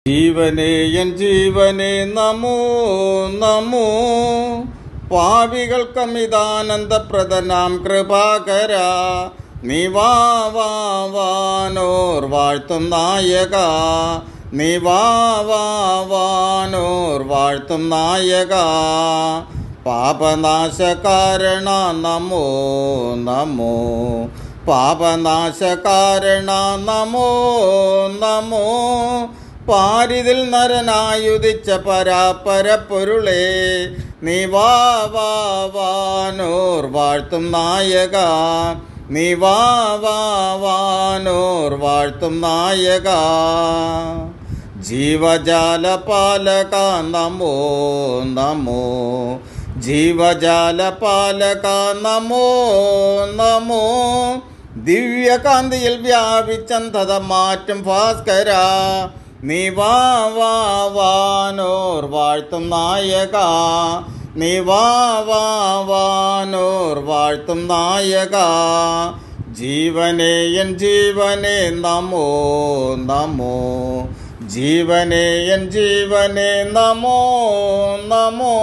ജീവനേ എൻ ജീവനേ നമോ നമോ. പാപികൾക്കമിതാനന്ദപ്രദനാം കൃപാകര, നീ വാനോർ വാഴ്ത്തും നായക, നീ വാനോർ വാഴ്ത്തും നായക. പാപനാശകാരണ നമോ നമോ, പാപനാശകാരണ നമോ നമോ. പാരിതിൽ നരനായുദിച്ച പരാപരപ്പൊരുളേ, നീ വാനോർ വാഴ്ത്തും നായക, നീ വാനോർ വാഴ്ത്തും നായക. ജീവജാലപാലക നമോ നമോ, ജീവജാലപാലക നമോ നമോ. ദിവ്യകാന്തിയിൽ വ്യാപിച്ചന്ധത മാറ്റും ഭാസ്കര, നീ വാനോർ വാഴ്ത്തും നായക, നീ വാനോർ വാഴ്ത്തും നായക. ജീവനേ എൻ ജീവനേ നമോ നമോ, ജീവനേ എൻ ജീവനേ നമോ നമോ.